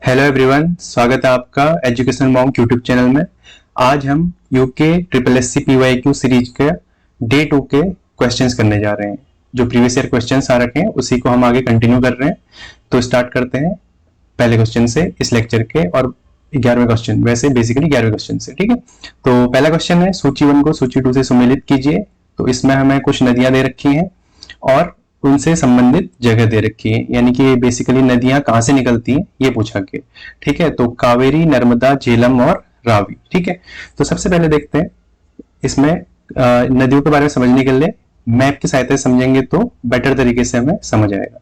Hello everyone, स्वागत है आपका एजुकेशन मॉन्क यूट्यूब चैनल में। आज हम UK triple S C PYQ series के डे 2 के क्वेश्चंस करने जा रहे हैं। जो प्रीवियस ईयर क्वेश्चंस आ रखे हैं उसी को हम आगे कंटिन्यू कर रहे हैं। तो स्टार्ट करते हैं पहले क्वेश्चन से इस लेक्चर के, और 11वें क्वेश्चन, वैसे बेसिकली 11वें क्वेश्चन से। ठीक है, तो पहला क्वेश्चन है सूची 1 को सूची 2 से सम्मिलित कीजिए। तो इसमें हमें कुछ नदियां दे रखी हैं और उनसे संबंधित जगह दे रखी है, यानी कि बेसिकली नदियां कहां से निकलती हैं ये पूछा गया। ठीक है, तो कावेरी, नर्मदा, झेलम और रावी। ठीक है, तो सबसे पहले देखते हैं इसमें नदियों के बारे में समझने के लिए मैप की सहायता से समझेंगे तो बेटर तरीके से हमें समझ आएगा।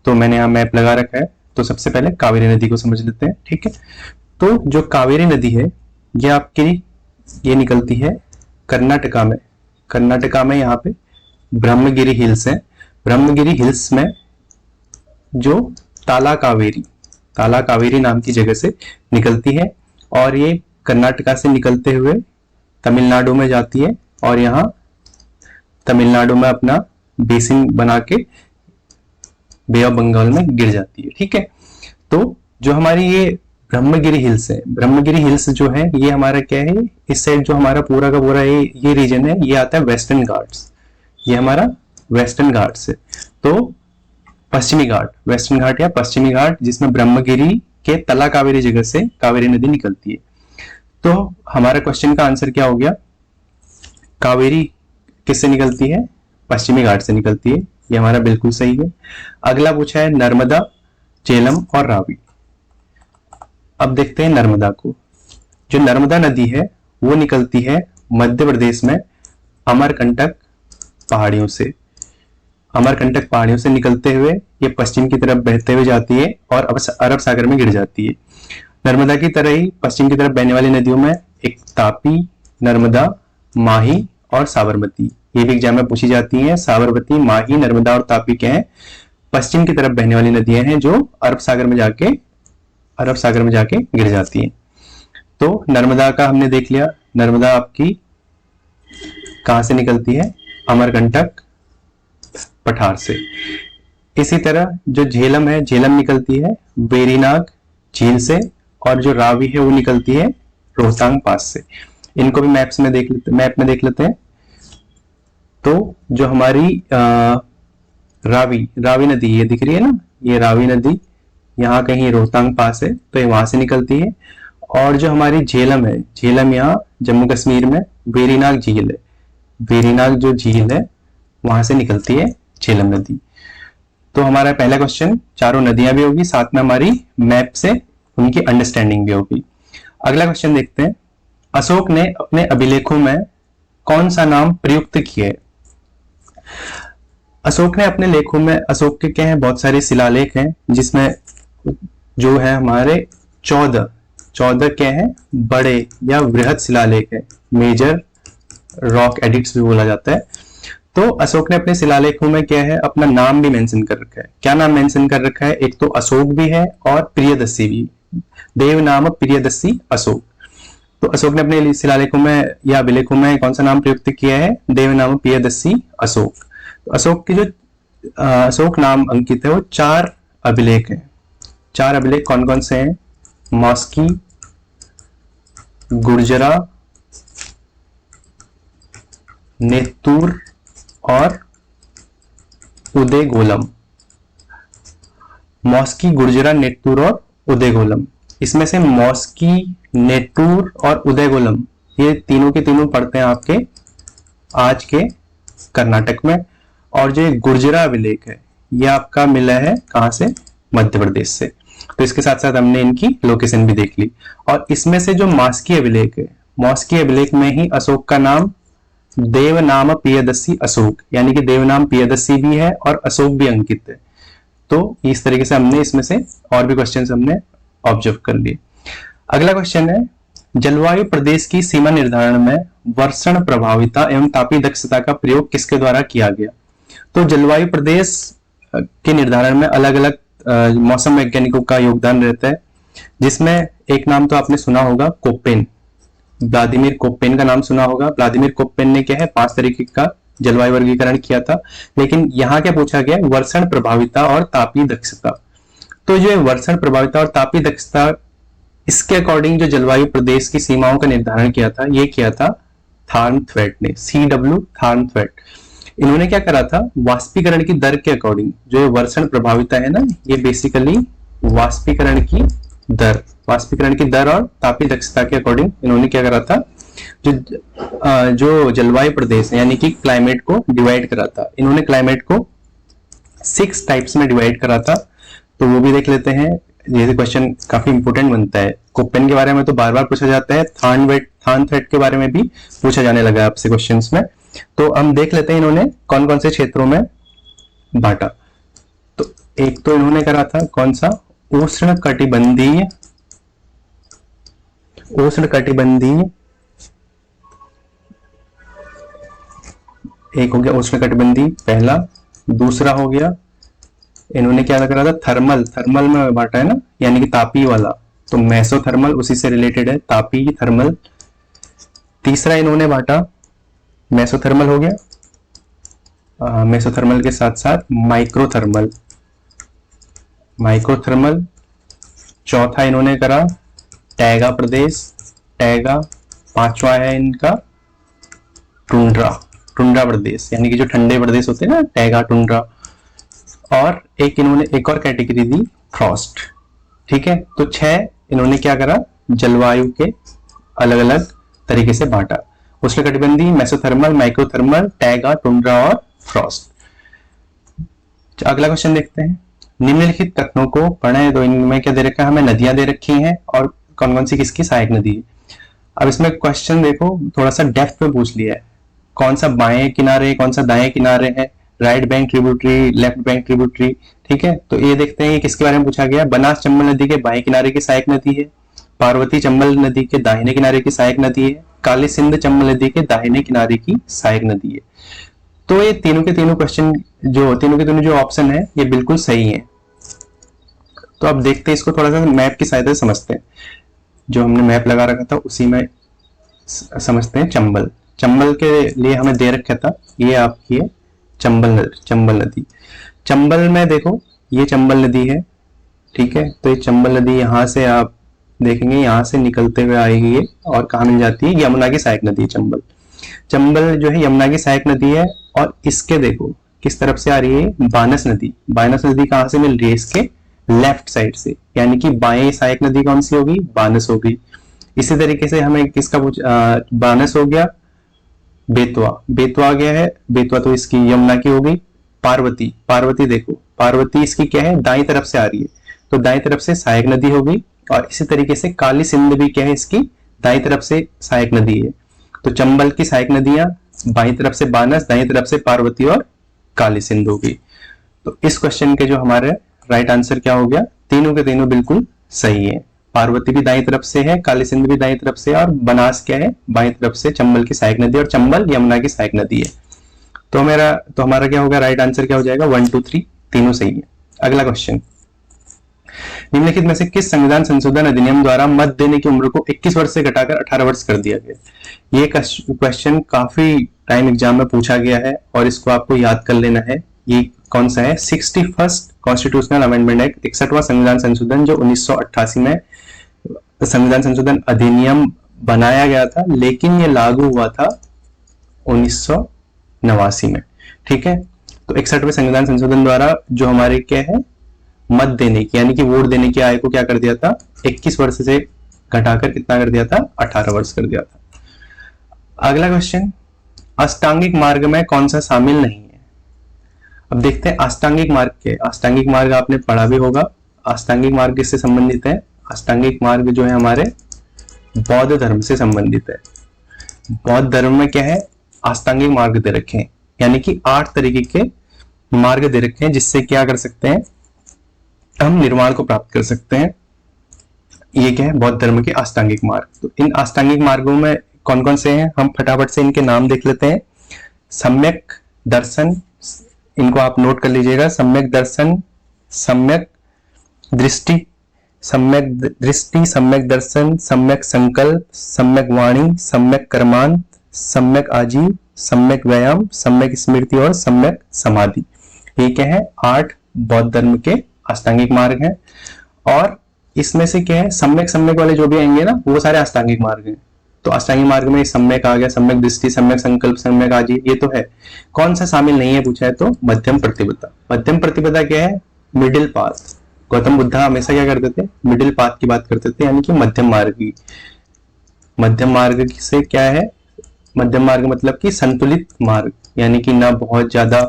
तो मैंने यहाँ मैप लगा रखा है। तो सबसे पहले कावेरी नदी को समझ लेते हैं। ठीक है, तो जो कावेरी नदी है ये आपकी ये निकलती है कर्नाटका में। कर्नाटका में यहाँ पे ब्रह्मगिरी हिल्स है। ब्रह्मगिरी हिल्स में जो ताला कावेरी नाम की जगह से निकलती है, और ये कर्नाटका से निकलते हुए तमिलनाडु में जाती है, और यहाँ तमिलनाडु में अपना बेसिन बना के बे ऑफ बंगाल में गिर जाती है। ठीक है, तो जो हमारी ये ब्रह्मगिरी हिल्स है, ब्रह्मगिरी हिल्स जो है ये हमारा क्या है, इस साइड जो हमारा पूरा का पूरा ये रीजन है, ये आता है वेस्टर्न घाट्स। ये हमारा वेस्टर्न घाट से, तो पश्चिमी घाट, वेस्टर्न घाट या पश्चिमी घाट, जिसमें ब्रह्मगिरी के तला कावेरी जगह से कावेरी नदी निकलती है। तो हमारा क्वेश्चन का आंसर क्या हो गया, कावेरी किससे निकलती है, पश्चिमी घाट से निकलती है। ये हमारा बिल्कुल सही है। अगला पूछा है नर्मदा, झेलम और रावी। अब देखते हैं नर्मदा को। जो नर्मदा नदी है वो निकलती है मध्य प्रदेश में अमरकंटक पहाड़ियों से। अमरकंटक पहाड़ियों से निकलते हुए ये पश्चिम की तरफ बहते हुए जाती है और अरब सागर में गिर जाती है। नर्मदा की तरह ही पश्चिम की तरफ बहने वाली नदियों में एक तापी, नर्मदा, माही और साबरमती, ये भी एग्जाम में पूछी जाती है। साबरमती, माही, नर्मदा और तापी क्या है, पश्चिम की तरफ बहने वाली नदियां हैं जो अरब सागर में जाके गिर जाती है। तो नर्मदा का हमने देख लिया। नर्मदा आपकी कहां से निकलती है, अमरकंटक पठार से। इसी तरह जो झेलम है, झेलम निकलती है वेरीनाग झील से, और जो रावी है वो निकलती है रोहतांग पास से। इनको भी मैप में देख लेते हैं। तो जो हमारी रावी नदी ये दिख रही है ना, ये रावी नदी यहाँ कहीं रोहतांग पास है, तो ये वहां से निकलती है। और जो हमारी झेलम है, झेलम यहाँ जम्मू कश्मीर में वेरीनाग झील है। वेरीनाग जो झील है वहां से निकलती है झेलम नदी। तो हमारा पहला क्वेश्चन, चारों नदियां भी होगी, साथ में हमारी मैप से उनकी अंडरस्टैंडिंग भी होगी। अगला क्वेश्चन देखते हैं, अशोक ने अपने अभिलेखों में कौन सा नाम प्रयुक्त किया है। अशोक ने अपने लेखों में, अशोक के क्या है, बहुत सारे शिलालेख हैं, जिसमें जो है हमारे 14 क्या है, बड़े या वृहद शिलालेख है। मेजर रॉक एडिक्ट्स भी बोला जाता है। तो अशोक ने अपने शिलालेखों में क्या है, अपना नाम भी मेंशन कर रखा है। क्या नाम मेंशन कर रखा है, एक तो अशोक भी है और प्रियदर्शी भी, देव नाम प्रियदर्शी अशोक। तो अशोक ने अपने शिलालेखों में या अभिलेखों में कौन सा नाम प्रयुक्त किया है, देव नाम प्रियदर्शी अशोक। तो अशोक की जो अशोक नाम अंकित है वो 4 अभिलेख है। 4 अभिलेख कौन कौन से हैं, मॉस्की, गुर्जरा, नेत्तूर और उदयगोलम। मॉस्की, गुर्जरा, नेत्तूर और उदयगोलम। इसमें से मॉस्की, नेत्तूर और उदयगोलम ये तीनों के तीनों पड़ते हैं आपके आज के कर्नाटक में। और जो गुर्जरा अभिलेख है ये आपका मिला है कहां से, मध्य प्रदेश से। तो इसके साथ साथ हमने इनकी लोकेशन भी देख ली। और इसमें से जो मॉस्की अभिलेख है, मॉस्की अभिलेख में ही अशोक का नाम देव नाम प्रियदर्शी अशोक, यानी कि देव नाम प्रियदर्शी भी है और अशोक भी अंकित है। तो इस तरीके से हमने इसमें से और भी क्वेश्चंस हमने ऑब्जर्व कर लिए। अगला क्वेश्चन है, जलवायु प्रदेश की सीमा निर्धारण में वर्षण प्रभाविता एवं तापीय दक्षता का प्रयोग किसके द्वारा किया गया। तो जलवायु प्रदेश के निर्धारण में अलग अलग मौसम वैज्ञानिकों का योगदान रहता है, जिसमें एक नाम तो आपने सुना होगा, कोपेन, व्लादिमीर कोपेन का नाम सुना होगा। व्लादिमीर कोपेन ने क्या है, 5 तरीके का जलवायु वर्गीकरण किया था। लेकिन यहाँ क्या पूछा गया, वर्षण प्रभाविता और तापीय दक्षता। तो जो वर्षण प्रभाविता और तापीय दक्षता, इसके अकॉर्डिंग जो जलवायु प्रदेश की सीमाओं का निर्धारण किया था, ये किया था थार्नथवेट ने, CW थार्नथवेट। इन्होंने क्या करा था, वाष्पीकरण की दर के अकॉर्डिंग, जो वर्षण प्रभाविता है ना, ये बेसिकली वाष्पीकरण की दर और तापीय दक्षता के अकॉर्डिंग इन्होंने क्या करा था, जो जलवायु प्रदेश यानी कि क्लाइमेट को डिवाइड करा था। इन्होंने क्लाइमेट को 6 टाइप्स में डिवाइड करा था, तो वो भी देख लेते हैं। जैसे क्वेश्चन काफी इंपोर्टेंट बनता है, कोपेन के बारे में तो बार बार पूछा जाता है, थार्नथवेट के बारे में भी पूछा जाने लगा आपसे क्वेश्चंस में। तो हम देख लेते हैं इन्होंने कौन कौन से क्षेत्रों में बांटा। तो एक तो इन्होंने करा था कौन सा, उष्ण कटिबंधीय, एक हो गया उष्ण कटिबंधीय पहला। दूसरा हो गया इन्होंने क्या करा था, थर्मल में बांटा है ना, यानी कि तापीय वाला, तो मेसोथर्मल उसी से रिलेटेड है, तापीय थर्मल। तीसरा इन्होंने बांटा मेसोथर्मल हो गया, मेसोथर्मल के साथ साथ माइक्रोथर्मल। चौथा इन्होंने करा टैगा प्रदेश, पांचवा है इनका टुंड्रा प्रदेश, यानी कि जो ठंडे प्रदेश होते हैं ना, टैगा, टुंड्रा। और इन्होंने एक और कैटेगरी दी, फ्रॉस्ट। ठीक है, तो 6 इन्होंने क्या करा, जलवायु के अलग अलग तरीके से बांटा, उष्णकटिबंधीय, मेसोथर्मल, माइक्रोथर्मल, टैगा, टुंड्रा और फ्रॉस्ट। अगला क्वेश्चन देखते हैं, निम्नलिखित कथनों को पढ़ें। तो इनमें क्या दे रखा है, हमें नदियां दे रखी हैं और कौन कौन सी किसकी सहायक नदी है। अब इसमें क्वेश्चन देखो थोड़ा सा डेप्थ में पूछ लिया है, कौन सा बाएं किनारे कौन सा दाएं किनारे है, right bank tributary, left bank tributary. ठीक है, तो ये देखते हैं किसके बारे में पूछा गया। बनास चंबल नदी के बाएं किनारे की सहायक नदी है, पार्वती चंबल नदी के दाहिने किनारे की सहायक नदी है, काली सिंध चंबल नदी के दाहिने किनारे की सहायक नदी है। तो ये तीनों के तीनों क्वेश्चन, जो तीनों के तीनों जो ऑप्शन है, ये बिल्कुल सही है। तो अब देखते हैं इसको थोड़ा सा मैप की सहायता से समझते हैं। जो हमने मैप लगा रखा था उसी में समझते हैं। चंबल के लिए हमें दे रखा था, ये आपकी है चंबल नदी। चंबल में देखो ये चंबल नदी है, ठीक है, तो ये चंबल नदी यहाँ से आप देखेंगे, यहाँ से निकलते हुए आएगी ये, और कहाँ मिल जाती है, यमुना की सहायक नदी है चंबल जो है यमुना की सहायक नदी है। और इसके देखो किस तरफ से आ रही है, बानस नदी कहाँ से मिल रही है, इसके लेफ्ट साइड से, यानी कि बाएं सहायक नदी कौन सी होगी, बानस होगी। इसी तरीके से हमें किसका बानस हो गया, बेतवा आ गया है, बेतवा तो इसकी यमुना की होगी। पार्वती देखो, पार्वती इसकी क्या है, दाईं तरफ से आ रही है, तो दाईं तरफ से सहायक नदी होगी। और इसी तरीके से काली सिंध भी क्या है, इसकी दाईं तरफ से सहायक नदी है। तो चंबल की सहायक नदियां बाईं तरफ से बानस, दाईं तरफ से पार्वती और काली सिंध होगी। तो इस क्वेश्चन के जो हमारे राइट आंसर क्या हो गया, तीनों के तीनों बिल्कुल सही है। पार्वती भी दाईं तरफ से है, काली सिंध भी दाईं तरफ से, और बनास क्या है, बाईं तरफ से चंबल की सहायक नदी, और चंबल यमुना की सहायक नदी है। तो हमारा क्या होगा, राइट आंसर क्या हो जाएगा, 1 2 3 तीनों सही है। अगला क्वेश्चन, निम्नलिखित में से किस संविधान संशोधन अधिनियम द्वारा मत देने की उम्र को 21 वर्ष से घटाकर 18 वर्ष कर दिया गया। ये क्वेश्चन काफी टाइम एग्जाम में पूछा गया है और इसको आपको याद कर लेना है। ये कौन सा है, 61st कॉन्स्टिट्यूशनल अमेंडमेंट एक्ट, 61वां संविधान संशोधन, जो 1988 में संविधान संशोधन अधिनियम बनाया गया था, लेकिन ये लागू हुआ था 1989 में। ठीक है, तो 61वें संविधान संशोधन द्वारा जो हमारे क्या है, मत देने की यानी कि वोट देने की आयु को क्या कर दिया था, 21 वर्ष से घटाकर कितना कर दिया था, 18 वर्ष कर दिया था। अगला क्वेश्चन, अष्टांगिक मार्ग में कौन सा शामिल नहीं है। अब देखते हैं अष्टांगिक मार्ग के, अष्टांगिक मार्ग आपने पढ़ा भी होगा। अष्टांगिक मार्ग किससे संबंधित है, अष्टांगिक मार्ग जो है हमारे बौद्ध धर्म से संबंधित है। बौद्ध धर्म में क्या है, अष्टांगिक मार्ग दे रखे हैं, यानी कि 8 तरीके के मार्ग दे रखे हैं, जिससे क्या कर सकते हैं, हम निर्वाण को प्राप्त कर सकते हैं। ये क्या है, बौद्ध धर्म के अष्टांगिक मार्ग। तो इन अष्टांगिक मार्गों में कौन कौन से हैं, हम फटाफट से इनके नाम देख लेते हैं। सम्यक दर्शन, इनको आप नोट कर लीजिएगा, सम्यक दर्शन, सम्यक दृष्टि, सम्यक दर्शन, सम्यक संकल्प, सम्यक वाणी, सम्यक कर्मांत, सम्यक आजीव, सम्यक व्यायाम, सम्यक स्मृति और सम्यक समाधि। ये क्या है, 8 बौद्ध धर्म के अष्टांगिक मार्ग हैं। और इसमें से क्या है, सम्यक सम्यक वाले जो भी आएंगे ना वो सारे अष्टांगिक मार्ग हैं। तो अष्टांगिक मार्ग में सम्यक आ गया, सम्यक दृष्टि, सम्यक संकल्प, सम्यक आजी, ये तो है। कौन सा शामिल नहीं है पूछा है तो मध्यम प्रतिपदा। मध्यम प्रतिपदा क्या है, मिडिल पाथ। गौतम बुद्धा हमेशा क्या करते थे, मिडिल पाथ की बात करते थे, यानी कि मध्यम मार्ग की। मध्यम मार्ग से क्या है, मध्यम मार्ग मतलब कि संतुलित मार्ग, यानी कि ना बहुत ज्यादा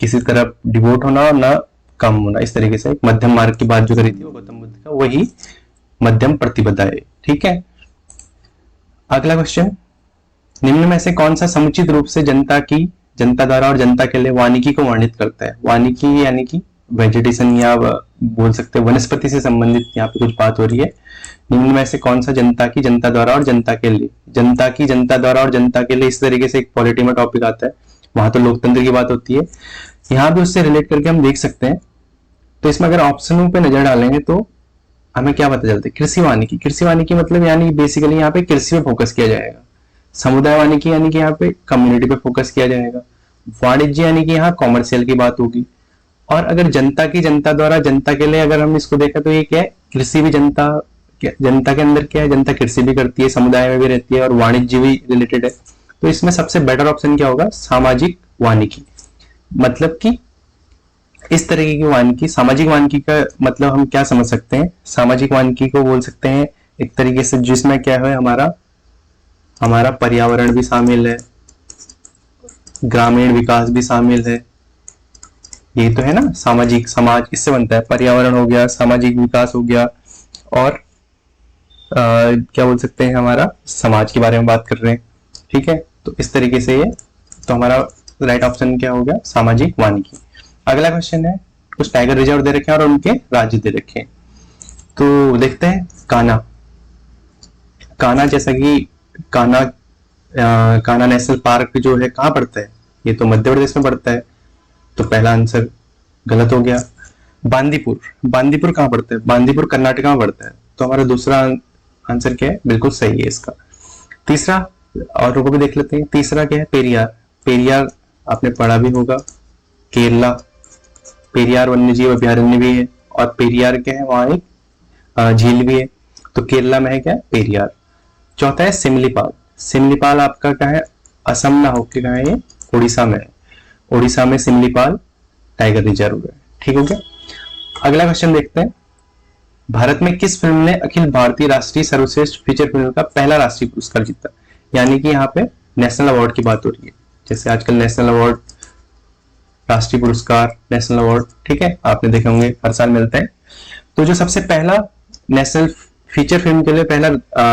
किसी तरफ डिवोट होना और ना कम होना, इस तरीके से एक मध्यम मार्ग की बात जो करी थी वो गौतम बुद्ध का, वही मध्यम प्रतिपदा है। ठीक है, अगला क्वेश्चन, निम्न में से कौन सा समुचित रूप से जनता जनता द्वारा और जनता के लिए वानिकी को वर्णित करता है। वानिकी यानी कि वेजिटेशन, या बोल सकते हैं वनस्पति से संबंधित यहाँ पे कुछ बात हो रही है। निम्न में से कौन सा जनता द्वारा और जनता के लिए, जनता द्वारा और जनता के लिए, इस तरीके से एक पॉलिटी में टॉपिक आता है, वहां तो लोकतंत्र की बात होती है, यहाँ भी उससे रिलेट करके हम देख सकते हैं। तो इसमें अगर ऑप्शनों पे नजर डालेंगे तो हमें क्या पता चलता है, कृषि वानिकी। कृषि वानिकी मतलब यानी बेसिकली यहाँ पे कृषि पे फोकस किया जाएगा। समुदाय वानिकी यानी कि यहाँ पे कम्युनिटी पे फोकस किया जाएगा। वाणिज्य यानी कि यहाँ कॉमर्शियल की बात होगी। और अगर जनता द्वारा जनता के लिए अगर हम इसको देखें तो ये क्या है, कृषि भी जनता के अंदर क्या है, जनता कृषि भी करती है, समुदाय में भी रहती है और वाणिज्य भी रिलेटेड है। तो इसमें सबसे बेटर ऑप्शन क्या होगा, सामाजिक वानिकी। मतलब कि इस तरीके की वानिकी, सामाजिक वानिकी का मतलब हम क्या समझ सकते हैं, सामाजिक वानिकी को बोल सकते हैं एक तरीके से जिसमें क्या है, हमारा पर्यावरण भी शामिल है, ग्रामीण विकास भी शामिल है। ये तो है ना सामाजिक, समाज इससे बनता है, पर्यावरण हो गया, सामाजिक विकास हो गया, और क्या बोल सकते हैं, हमारा समाज के बारे में बात कर रहे हैं। ठीक है, तो इस तरीके से ये, तो हमारा राइट ऑप्शन क्या हो गया, सामाजिक वानिकी। अगला क्वेश्चन है, कुछ टाइगर रिजर्व दे रखे हैं और उनके राज्य दे रखे हैं। तो देखते हैं कान्हा जैसा कि कान्हा नेशनल पार्क जो है कहाँ पड़ता है, ये तो मध्य प्रदेश में पड़ता है, तो पहला आंसर गलत हो गया। बांदीपुर कहाँ पड़ता है, बांदीपुर कर्नाटका में पड़ता है, तो हमारा दूसरा आंसर क्या है, बिल्कुल सही है इसका। तीसरा, और रुको भी देख लेते हैं, तीसरा क्या है, पेरियार आपने पढ़ा भी होगा, केरला पेरियार वन्यजीव अभ्यारण्य भी है, और पेरियार क्या है, वहां एक झील भी है, तो केरला में है क्या, पेरियार। चौथा है सिमलीपाल आपका क्या है, असम ना होके कहा है, ये उड़ीसा में है, उड़ीसा में सिमलीपाल टाइगर रिजर्व है। ठीक हो गया। अगला क्वेश्चन देखते हैं, भारत में किस फिल्म ने अखिल भारतीय राष्ट्रीय सर्वश्रेष्ठ फीचर फिल्म का पहला राष्ट्रीय पुरस्कार जीता। यानी कि यहाँ पे नेशनल अवार्ड की बात हो रही है, जैसे आजकल नेशनल अवार्ड, राष्ट्रीय पुरस्कार, नेशनल अवार्ड, ठीक है, आपने देखे होंगे हर साल मिलते हैं। तो जो सबसे पहला नेशनल फीचर फिल्म के लिए पहला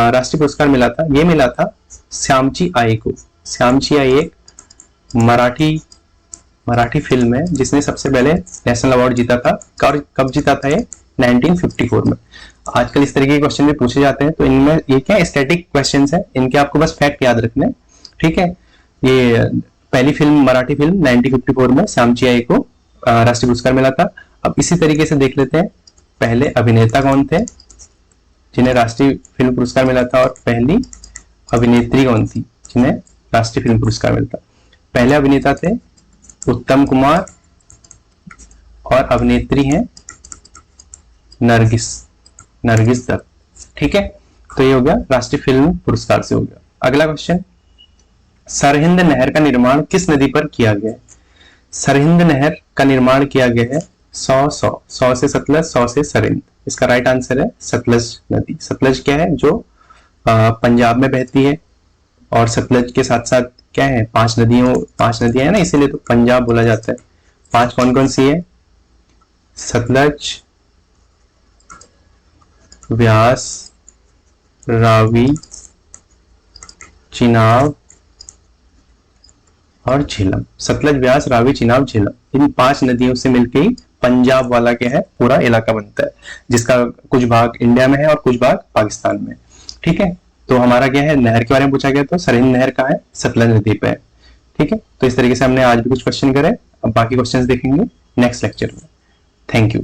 राष्ट्रीय पुरस्कार मिला था, ये मिला था श्यामची आई को। श्यामची आई एक मराठी फिल्म है जिसने सबसे पहले नेशनल अवार्ड जीता था। कब जीता था ये, 1954 में। आजकल इस तरीके के क्वेश्चन भी पूछे जाते हैं, तो इनमें ये क्या स्टैटिक क्वेश्चंस है, इनके आपको बस फैक्ट याद रखने। ठीक है, ये पहली फिल्म, मराठी फिल्म 1954 में श्यामची आई को राष्ट्रीय पुरस्कार मिला था। अब इसी तरीके से देख लेते हैं, पहले अभिनेता कौन थे जिन्हें राष्ट्रीय फिल्म पुरस्कार मिला था, और पहली अभिनेत्री कौन थी जिन्हें राष्ट्रीय फिल्म पुरस्कार मिला था। पहले अभिनेता थे उत्तम कुमार, और अभिनेत्री हैं नरगिस दत्त। ठीक है, तो ये हो गया राष्ट्रीय फिल्म पुरस्कार से हो गया। अगला क्वेश्चन, सरहिंद नहर का निर्माण किस नदी पर किया गया है। सरहिंद नहर का निर्माण किया गया है 100 से सतलज, 100 से सरहिंद। इसका राइट आंसर है सतलज नदी। सतलज क्या है, जो पंजाब में बहती है, और सतलज के साथ साथ क्या है, 5 नदियां है ना, इसीलिए तो पंजाब बोला जाता है। 5 कौन कौन सी है, सतलज, व्यास, रावी, चिनाब और झेलम। सतलज, व्यास, रावी, चिनाब, झेलम, इन 5 नदियों से मिलकर ही पंजाब वाला क्या है, पूरा इलाका बनता है, जिसका कुछ भाग इंडिया में है और कुछ भाग पाकिस्तान में। ठीक है, तो हमारा क्या है, नहर के बारे में पूछा गया, तो सरहिंद नहर कहाँ है, सतलज नदी पे है। ठीक है, तो इस तरीके से हमने आज भी कुछ क्वेश्चन करे, अब बाकी क्वेश्चंस देखेंगे नेक्स्ट लेक्चर में। Thank you.